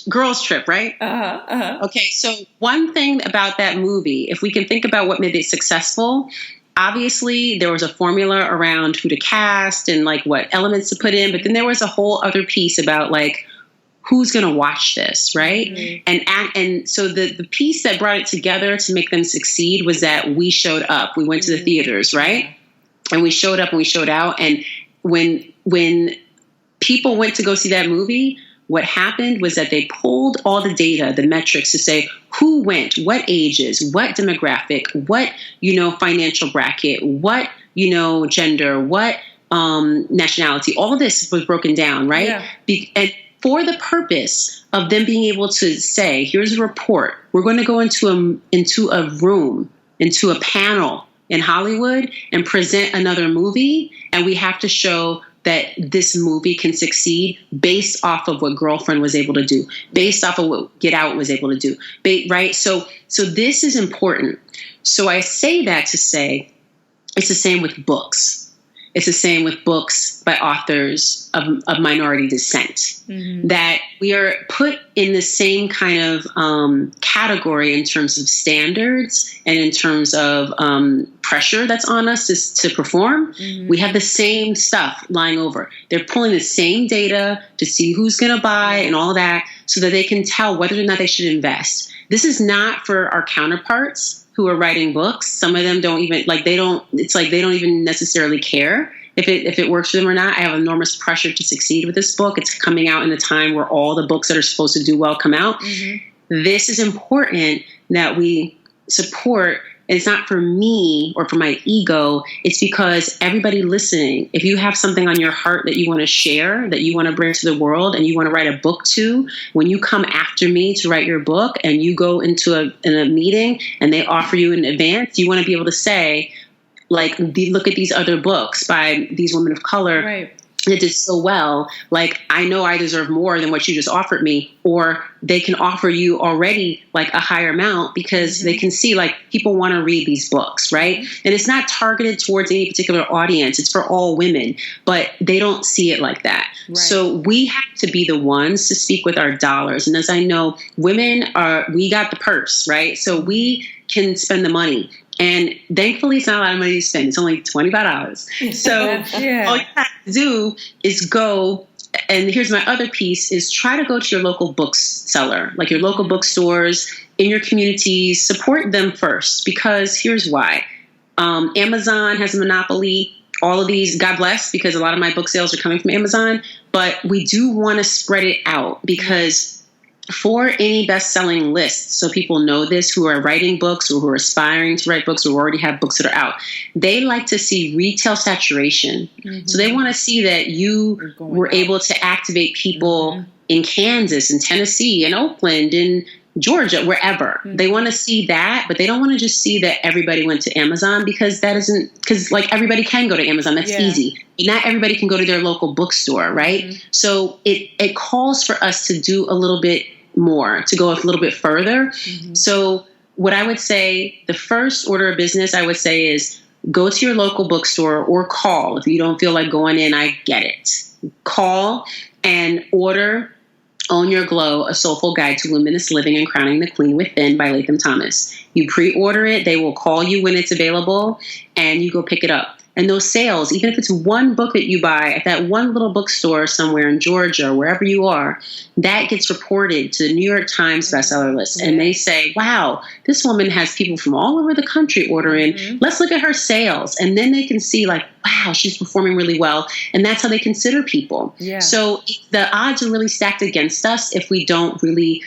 girls trip, right? Okay, so one thing about that movie, if we can think about what made it successful, obviously there was a formula around who to cast and like what elements to put in, but then there was a whole other piece about like, who's going to watch this, right? Mm-hmm. And so the piece that brought it together to make them succeed was that we showed up. We went to the theaters, right? And we showed up and we showed out. And when people went to go see that movie, what happened was that they pulled all the data, the metrics to say who went, what ages, what demographic, what, financial bracket, what, gender, what nationality. All of this was broken down, right? Yeah. And for the purpose of them being able to say, here's a report. We're going to go into a room, into a panel in Hollywood and present another movie. And we have to show that this movie can succeed based off of what Girlfriend was able to do, based off of what Get Out was able to do. Right? So this is important. So I say that to say it's the same with books. It's the same with books by authors of minority descent, that we are put in the same kind of category in terms of standards and in terms of pressure that's on us to perform. We have the same stuff lying over. They're pulling the same data to see who's going to buy and all that so that they can tell whether or not they should invest. This is not for our counterparts who are writing books. Some of them don't even they don't even necessarily care if it works for them or not. I have enormous pressure to succeed with this book. It's coming out in a time where all the books that are supposed to do well come out. This is important that we support it's not for me or for my ego. It's because everybody listening, if you have something on your heart that you want to share, that you want to bring to the world and you want to write a book to, when you come after me to write your book and you go into a meeting and they offer you in advance, you want to be able to say, like, look at these other books by these women of color. Right. That did so well. Like, I know I deserve more than what you just offered me. Or they can offer you already like a higher amount because they can see like people want to read these books, right? And it's not targeted towards any particular audience. It's for all women, but they don't see it like that. Right. So we have to be the ones to speak with our dollars. And as I know, we got the purse, right? So we can spend the money. And thankfully, it's not a lot of money to spend. It's only $25. So all you have to do is go. And here's my other piece is try to go to your local bookseller, like your local bookstores in your communities. Support them first, because here's why. Amazon has a monopoly. All of these, God bless, because a lot of my book sales are coming from Amazon. But we do want to spread it out, because for any best-selling lists, so people know this, who are writing books or who are aspiring to write books or already have books that are out, they like to see retail saturation. So they want to see that you were able to activate people in Kansas and Tennessee and Oakland and Georgia, wherever. They want to see that, but they don't want to just see that everybody went to Amazon, because because like everybody can go to Amazon. That's easy. Not everybody can go to their local bookstore, right? So it calls for us to do a little bit more, to go a little bit further. So what I would say, the first order of business, I would say, is go to your local bookstore or call. If you don't feel like going in, I get it. Call and order Own Your Glow, A Soulful Guide to Luminous Living and Crowning the Queen Within by Latham Thomas. You pre-order it. They will call you when it's available, and you go pick it up. And those sales, even if it's one book that you buy at that one little bookstore somewhere in Georgia or wherever you are, that gets reported to the New York Times bestseller list. And they say, wow, this woman has people from all over the country ordering. Let's look at her sales. And then they can see like, wow, she's performing really well. And that's how they consider people. So the odds are really stacked against us if we don't really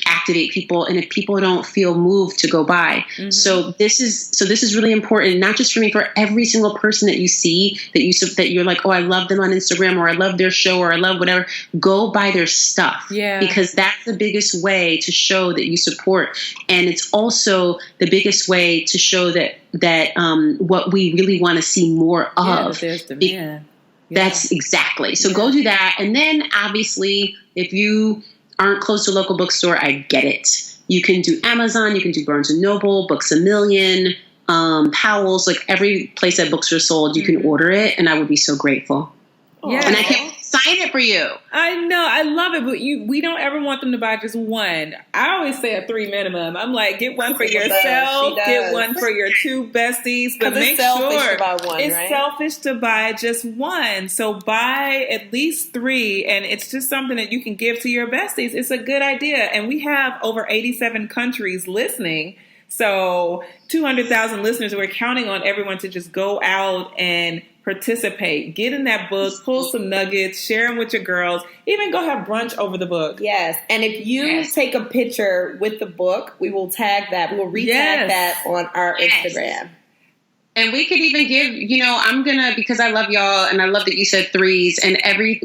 activate people, and if people don't feel moved to go buy. So this is really important, not just for me, for every single person that you see that you're like, oh, I love them on Instagram, or I love their show, or I love whatever. Go buy their stuff, because that's the biggest way to show that you support, and it's also the biggest way to show that what we really want to see more of. There's demand. That's exactly. So go do that, and then obviously, if you aren't close to a local bookstore, I get it. You can do Amazon, you can do Barnes & Noble, Books A Million, Powell's, like every place that books are sold, you can order it, and I would be so grateful. And I can sign it for you. I know, I love it, but we don't ever want them to buy just one. I always say a 3 minimum. I'm like, get one for yourself, get one for your 2 besties, but make sure it's selfish to buy just one. So buy at least 3, and it's just something that you can give to your besties. It's a good idea, and we have over 87 countries listening. So 200,000 listeners. We're counting on everyone to just go out and participate. Get in that book, pull some nuggets, share them with your girls, even go have brunch over the book. Yes. And if you take a picture with the book, we will tag that. We will retag that on our Instagram. And we could even give, because I love y'all, and I love that you said 3s, and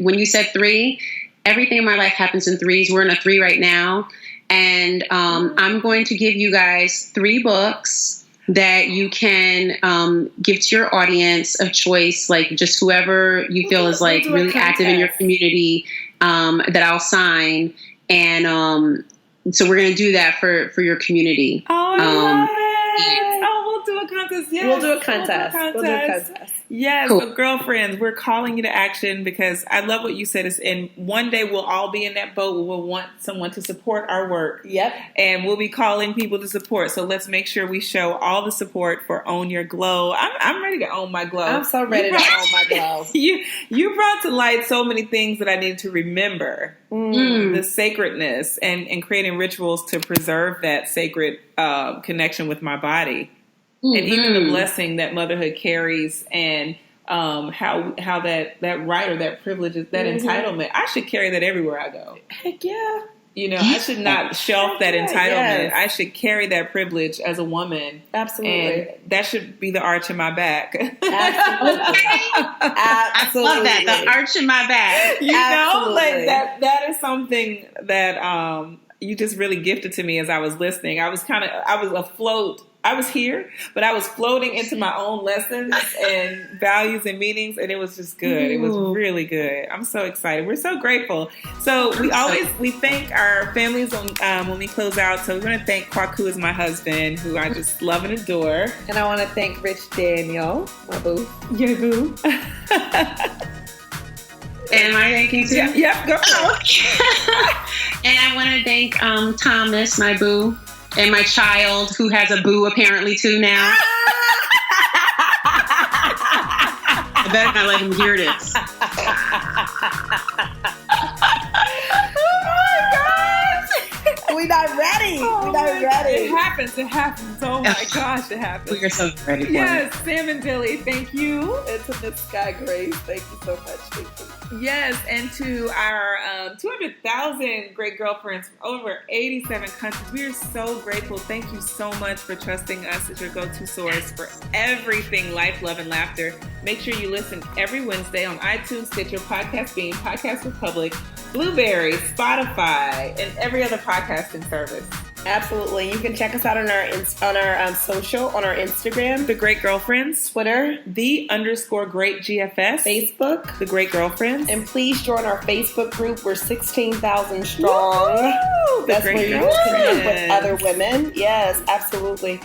when you said 3, everything in my life happens in 3s. We're in a 3 right now. And I'm going to give you guys 3 books that you can give to your audience of choice, like just whoever you feel is like really active in your community, that I'll sign. And so we're going to do that for your community. Oh, I love it. Oh, we'll do a contest. Yes. We'll do a contest. Yes, cool. So girlfriends, we're calling you to action, because I love what you said. And one day we'll all be in that boat. We'll want someone to support our work. Yep. And we'll be calling people to support. So let's make sure we show all the support for Own Your Glow. I'm ready to own my glow. I'm so ready to own my glow. You brought to light so many things that I need to remember. The sacredness and creating rituals to preserve that sacred connection with my body. And even the blessing that motherhood carries, and how that right or that privilege, that entitlement, I should carry that everywhere I go. Heck yeah. You know, I should not shelf that entitlement. Yes. I should carry that privilege as a woman. Absolutely. And that should be the arch in my back. Absolutely. I love that. The arch in my back. You know, like that is something that you just really gifted to me as I was listening. I was afloat. I was here, but I was floating into my own lessons and values and meanings, and it was just good. It was really good. I'm so excited. We're so grateful. So we thank our families when we close out. So we want to thank Kwaku as my husband, who I just love and adore. And I want to thank Rich Daniel, my boo. Your boo. Am I thanking too? Yeah, go for it. And I want to thank Thomas, my boo. And my child, who has a boo apparently too now. I better not let him hear this. We're not ready. We're not ready. It happens. Oh my gosh, it happens. We are so ready for it. Sam and Dilly, thank you. And to Miss Sky Grace, thank you so much. Thank you. Yes, and to our 200,000 great girlfriends from over 87 countries, we are so grateful. Thank you so much for trusting us as your go-to source for everything life, love, and laughter. Make sure you listen every Wednesday on iTunes, Stitcher, Podcast Bean, Podcast Republic, Blueberry, Spotify, and every other podcasting service. Absolutely. You can check us out on our social, on our Instagram, The Great Girlfriends, Twitter, _Great GFS, Facebook, The Great Girlfriends. And please join our Facebook group. We're 16,000 strong. Woo! That's where you can connect with other women. Yes, absolutely.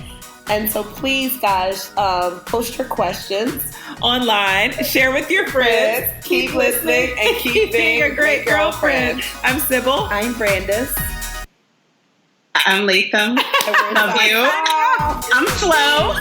And so please, guys, post your questions online, share with your friends, keep listening, and keep being a great girlfriend. I'm Sybil. I'm Brandis. I'm Latham. Love you. I'm Flo.